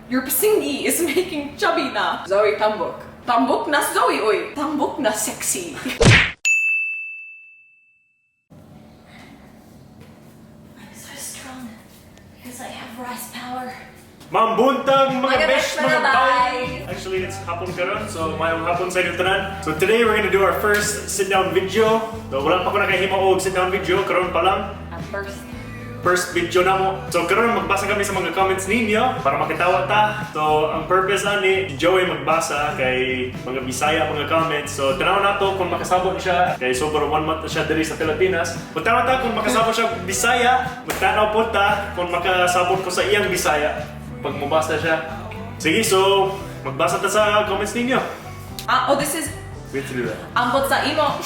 Your pasingi is making chubby na. Zoe tambok. Tambok na Zoe, oy. Tambok na sexy. I'm so strong because I have rice power. Mambuntang mga besh mga bye. bay! Actually, it's hapon karon, so mayong hapon sa inyo tanan. So today, we're gonna do our first sit-down video. So wala pa ko nakahimo og sit-down video, karon pa lang. First video na mo. So karon magbasa kami sa mga comments ninyo para makitawa ta. So ang purpose ani, Joey magbasa kay mga Bisaya mga comments. So tanaw nato kung makasabot siya kay sobrang 1 month na siya diri sa Pilipinas. Tanaw ta kung makasabot siya Bisaya. Tanaw po ta kung makasabot ko sa iyang Bisaya pag mabasa siya. Sige, so magbasa ta sa comments ninyo. This is We have to do that. ambot sa imo.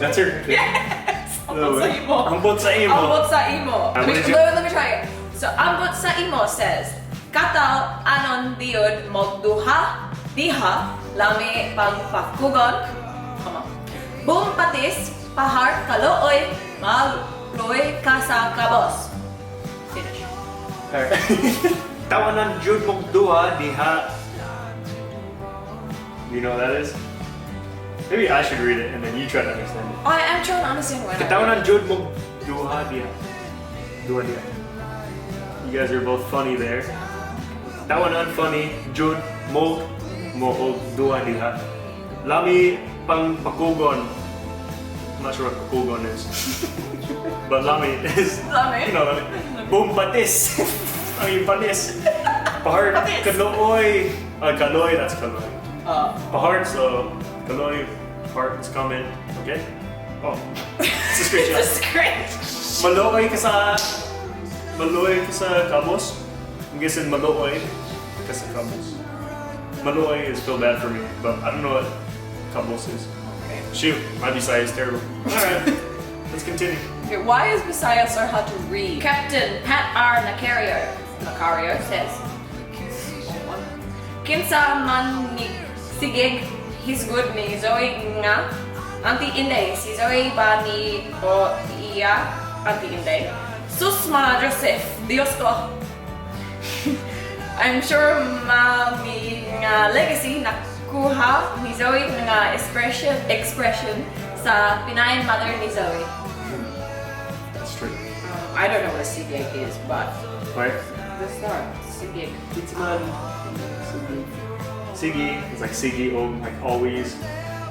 That's her. Yes. Ambot sa imo. Ambot sa imo. Ambot sa imo. What did you- Let me try it. So, ambot sa imo says, Kataw anon diod magduha, diha, lami pagpakugon, bumpatis, pahar kalooy, magloy ka sa kabos. Finish. Alright. Tawanan jud mong duha diha. You know what that is? Maybe I should read it and then you try to understand it. I am trying to understand what Tawanan jud mong duha diha. Duha diha. You guys are both funny there. Tawanan funny, jud mo og duha diha. Lami pang pakugon. I'm not sure what pakugon is. But lami is, Lami? you know, lami. Bumpatis. Ang panis. Pahar, Patis. kaloy. Kaloy, that's kaloy. Pahar, so kaloy, part is coming. Okay? Oh, it's a screenshot. It's great. Maloy ka sa kabos. I'm guessing maloy ka sa kabos. Maloy is feel bad for me, but I don't know what kabos is. Okay. Shoot, my Bisaya is terrible. Alright, let's continue. Okay, why is Bisaya so hard to read? Captain Pat R. Nacario says, Kinsa man ni sigig his good ni Zoe nga Auntie Inday. Si Zoe ba ni o iya Auntie Inday? Susma Joseph, Dios ko. I'm sure mami nga legacy nakuha ni Zoe nga expression sa Pinay mother ni Zoe. That's true. I don't know what a sigig is, but Right? the start, sigig. It's man. Sigi. It's like Sigi, like always.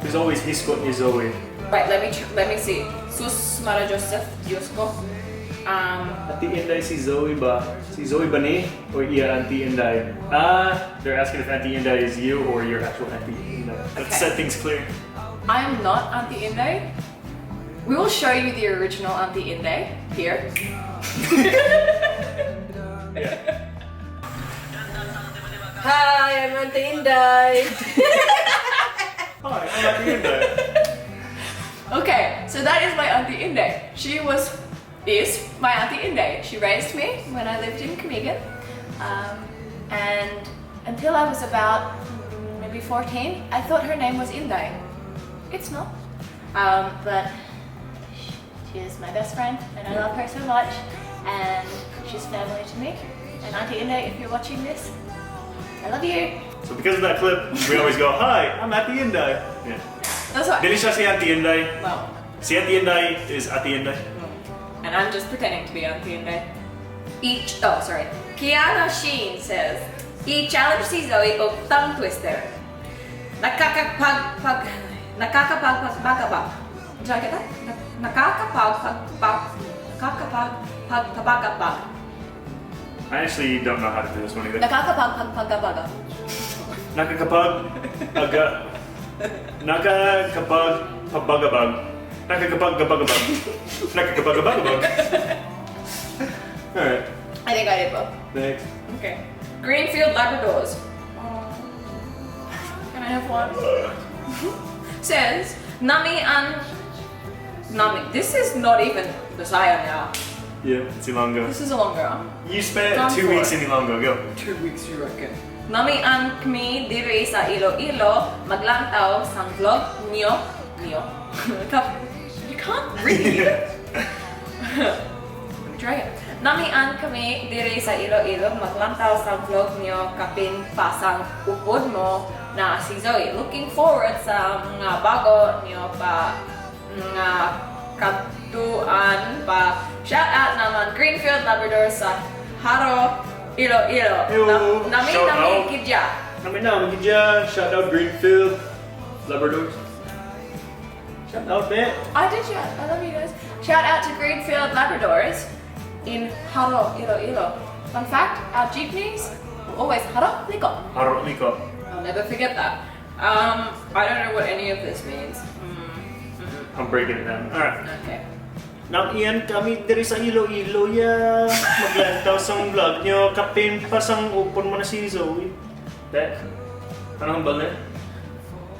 There's always Hisko ni Zoe. Right, let me see. Sus Mara Joseph, Dios ko. Auntie Inday si Zoe ba? Si Zoe ba ni? Or iya Auntie Inday? They're asking if Auntie Inday is you or your actual Auntie Inday. Let's Okay. set things clear. I am not Auntie Inday. We will show you the original Auntie Inday here. Yeah. Hi, I'm Auntie Inday. Hi, I'm Auntie Inday. Okay, so that is my Auntie Inday. She is my Auntie Inday. She raised me when I lived in Kamigan. And until I was about maybe 14, I thought her name was Inday. It's not. But she is my best friend and I love her so much. And she's family to me. And Auntie Inday, if you're watching this, I love you. So because of that clip, we always go, Hi, I'm Auntie Inday. Yeah. That's why. Dili siya si Auntie Inday. No. Si Auntie Inday is Auntie Inday. And I'm just pretending to be Auntie Inday. Kiana Sheen says, I-challenge si Zoe o tongue twister. Nakakapagpagabag. Diyan kita? Nakakapagpagabag. I actually don't know how to do this one either. Nakakapagpagabag. Nakakapagabagabag. Alright, I think I did both. next. Okay. Greenfield Labradors. Can I have one? Says, Nami. This is not even Bisaya now. Yeah, it's Ilongo. This is a longer. You spent Done 2 for. weeks in Ilongo, go. 2 weeks, you reckon? Nami an kmi diri sa Iloilo maglantaw sang vlog niyo. You can't read. Let me try it. Namian kami diri sa Iloilo maglantaw sa vlog niyo kapin pasang upod mo na si Zoe. Looking forward sa mga bago niyo pa mga katuan pa. Shout out naman Greenfield Labrador sa Haro Iloilo. Nami Shout out. kidya. Nami gidya. Shout out Greenfield Labrador. Shout out, man. I did shout. I love you guys. Shout out to Greenfield Labradors in Haro Iloilo. Fun fact: our jeepneys will always Haro Liko. Haro liko. I'll never forget that. I don't know what any of this means. I'm breaking it down. Alright. Okay. Namian kami diri sa Iloilo ya. Maglantaw sa vlog nyo. Kapin pasang upon mo na si Zoe. That? Ano ang bal na?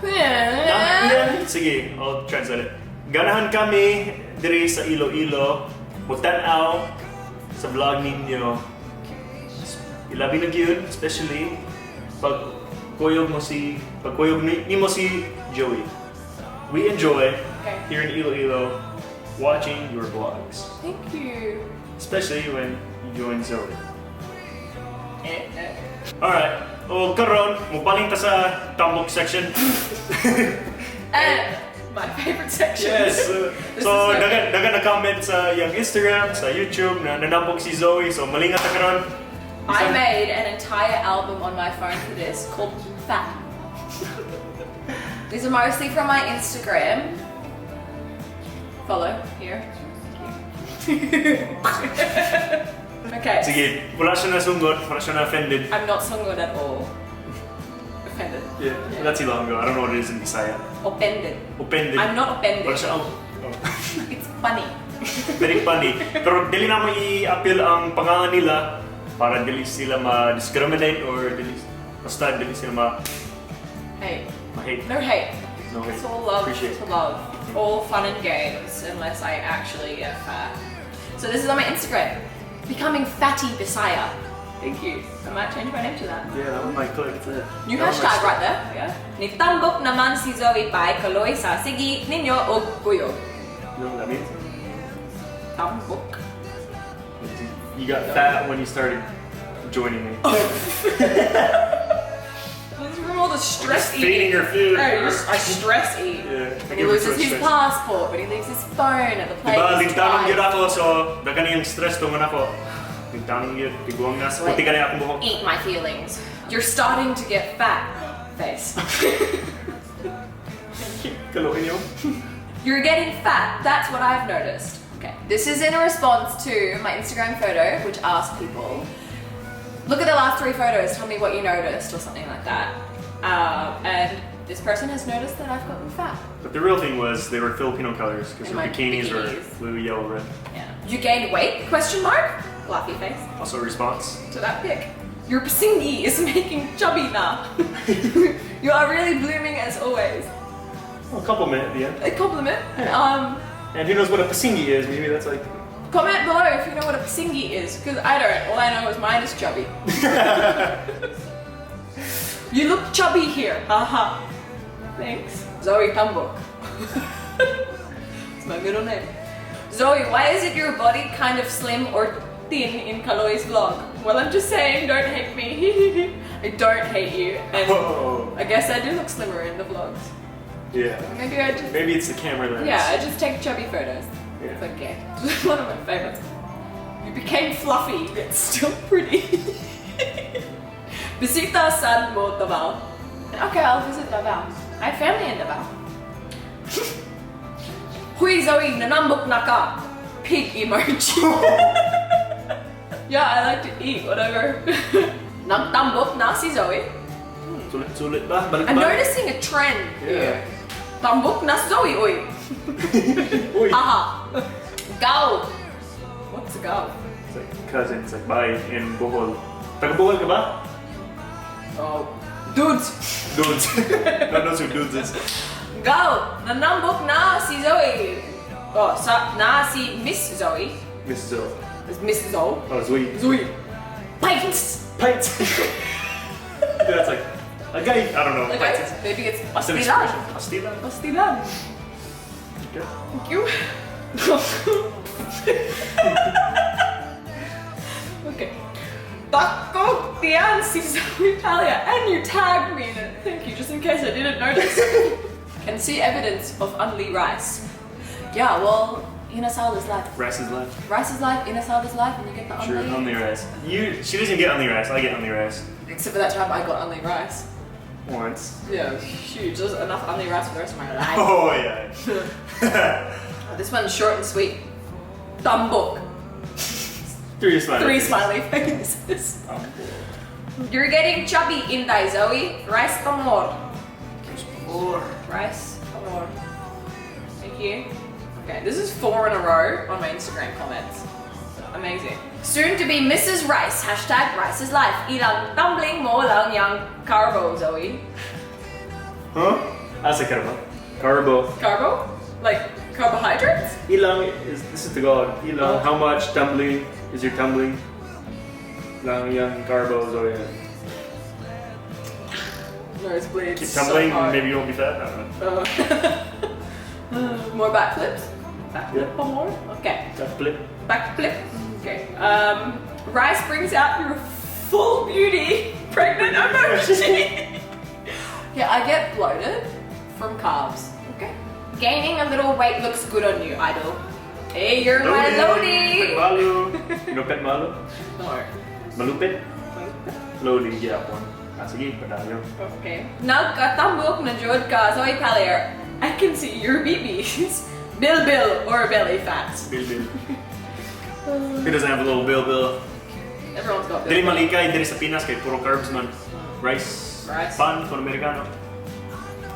Namian. Sige, I'll translate it. Ganahan kami diri sa Iloilo. Mutanaw sa vlog ninyo. Ilabi na gyud, especially pag kuyog ni mo si Joey. We enjoy here in Iloilo watching your vlogs, Thank you. especially when you join Zoe. Alright, o karon mupaling ta sa tambok section. And my favorite section. Yes. This So is my- dagan na comment sa yung Instagram, sa YouTube na nanambok si Zoe. So malingat ta karon. I made an entire album on my phone for this called Fat. These are mostly from my Instagram. Follow here. Okay. Sige, wala siya nasunggot, wala siya na-offended. I'm not sungod at all. Offended. Yeah, that's Ilonggo. I don't know what it is in Bisaya. Offended. Offended. I'm not offended. Wala siya, It's funny. very funny. Pero dili na mo i-appeal ang pangalan nila para dili sila ma-discriminate or basta dili sila Hey, ma-hate. no hate. No hate. It's all love Appreciate. to love. All fun and games, unless I actually get fat. So this is on my Instagram. Becoming Fatty Bisaya. Thank you. I might change my name to that. Yeah, that was my click. New hashtag right there. Yeah. Nitambok naman si Zoe pa'y kaloy sa sigi ninyo og kuyog. You know what that means? Tambok. You got fat when you started joining me. This is from all the stress Just feeding eating. your food. I stress eat. Yeah. And he loses his passport, but he leaves his phone at the place. Diba, lintanong yun ako, so dagan yung stress tungan ako. Lintanong yun, tiguang nas, puti ka na akong buhok. Eat my feelings. You're starting to get fat, face. Kalukin yun. You're getting fat. That's what I've noticed. Okay. This is in a response to my Instagram photo, which asked people, look at the last 3 photos, tell me what you noticed, or something like that. And this person has noticed that I've gotten fat. But the real thing was they were Filipino colors because And their my bikinis were bikinis. blue, yellow, red. Yeah. You gained weight? Question mark? Laughy face. Also a response. To that pic. Your pasingi is making chubby now. You are really blooming as always. Well, a compliment at the end. A compliment. And who knows what a pasingi is? Maybe that's like. Comment below if you know what a pasingi is, because I don't. All I know is mine is chubby. You look chubby here. Haha. Thanks. Zoe Tambok. It's my middle name. Zoe, why is it your body kind of slim or thin in Kaloy's vlog? Well, I'm just saying, don't hate me. I don't hate you. And Oh. I guess I do look slimmer in the vlogs. Yeah. Maybe I just... Maybe it's the camera lens. Yeah, I just take chubby photos. Yeah. It's okay. It's one of my favorites. You became fluffy, but still pretty. Bisita San mo Davao. Okay, I'll visit Davao. I have family in Davao. Hui Zoe, nanambok na ka. Pig emoji. Yeah, I like to eat, whatever. Nagtambok na si Zoe. Sulit ba? Balik I'm ba? noticing a trend Yeah. here. Tambok na si Zoe, uy. Uy. Haha. Gao. What's a gao? It's like cousins, like bye in Bohol. Taga Bohol ka ba? Oh. Dudes. Dudes. God knows who dudes is. Gao. Nanambok na si Zoe. Oh, na si Miss Zoe. Miss Zoe. Is Miss Zoe. Oh, Zoe. Zoe. Pints. Pints. That's like a guy. I don't know. Okay, Pints. maybe it's That's an pastilan. expression. Pastilan. Pastilan. Okay. Thank you. Takog tiyan si Zoe Talia, and you tagged me in it. Thank you, just in case I didn't notice. Can see evidence of unli rice. Yeah, well, inasal is life. Rice is life. Rice is life, inasal is life, and you get the Sure, unli. only rice. She doesn't get only rice. I get only rice. Except for that time I got unli rice. Once. Yeah, it was huge. There's enough unli rice for the rest of my life. Oh yeah. This one's short and sweet. Tambok. 3 smiley. 3 faces. smiley faces. You're getting chubby in Thai, Zoe. Rice tamor. Rice. More. Thank you. Okay, this is 4 in a row on my Instagram comments. Amazing. Soon to be Mrs. Rice. Hashtag Rice is life. Ilang tumbling mo lang yang carbo, Zoe. Huh? Asa carbo. Carbo. Carbo? Like carbohydrates? Ilang is this is Tagalog. Ilang. How much tumbling is your tumbling? Lang yang carbo. So yeah. Nosebleeds. Keep tumbling. So hard. Maybe you won't be fat. I don't know. More backflips? Backflip Yeah. or more? Okay. That flip. Backflip. Okay. Rice brings out your full beauty pregnant emoji. Yeah, I get bloated from carbs. Okay. Gaining a little weight looks good on you, idol. Hey, you're my Pet Lodi. malu. You know pet malu? No. Malupit. Lodi gyapon. Ah, sige, padayon. Okay. Nagkatambok na jud ka, Zoe Palier. I can see your BBs. Bill or belly fats. Bill. He doesn't have a little bill. Everyone's got Diri bill. malikay, diri sa Pinas kay puro carbs man. Rice. Pan con Amerikanong.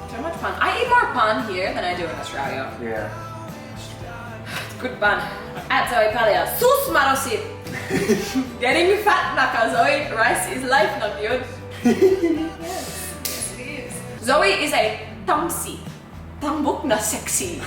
So much fun. I eat more pan here than I do in Australia. Yeah. Good ban. At Zoe Palier. Sus marosit. Getting fat na ka, Zoe. Rice is life na yun. Yes, it is. Zoe is a tamsi. Tambok na sexy.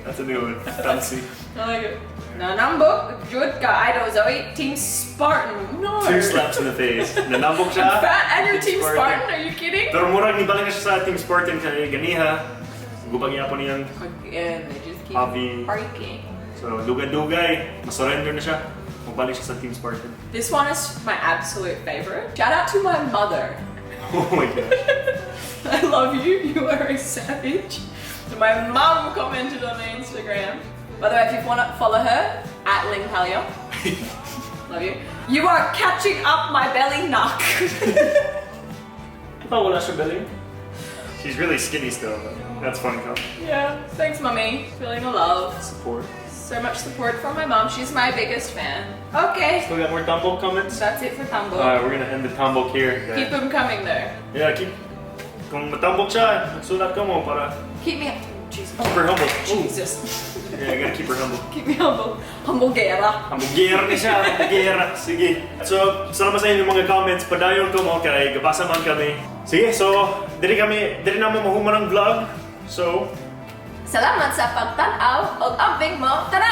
That's a new one. Fancy. I like it. Nanambok jud ka, idol Zoe. Team Spartan. No. 2 slaps in the face. Nanambok siya. Fat and your team Spartan. Spartan? Are you kidding? Pero murag ni balik na siya sa Team Spartan kay ganiha. Gubag niya po niyang Again, they just keep hobby. breaking. So dugay-dugay, masurrender na siya. Magbalik siya sa Team Spartan. This one is my absolute favorite. Shout out to my mother. Oh my gosh. I love you. You are a savage. So my mum commented on my Instagram. By the way, if you want to follow her, at Ling Palio. Love you. You are catching up my belly knock. Oh, wala siya belly. She's really skinny still, but that's fun. Yeah. Thanks, mummy. Feeling the love. Support. So much support from my mom. She's my biggest fan. Okay. So we got more Tombok comments? That's it for Tambok. Alright, we're gonna end the Tombok here. Keep them coming though. Yeah, keep. Kung matambok siya, magsulat ka mo para Keep me up. Jesus. keep her humble. Jesus. Yeah, I gotta keep her humble. Keep me humble. Humble gera. Hamburger ni siya, hamburger. Sige. So, salamat sa inyong mga comments. Padayon ko mo kay gabasa man kami. Sige, so, diri naman mahuman ng vlog. So, Salamat sa pagtanaw og amping mo. Tara!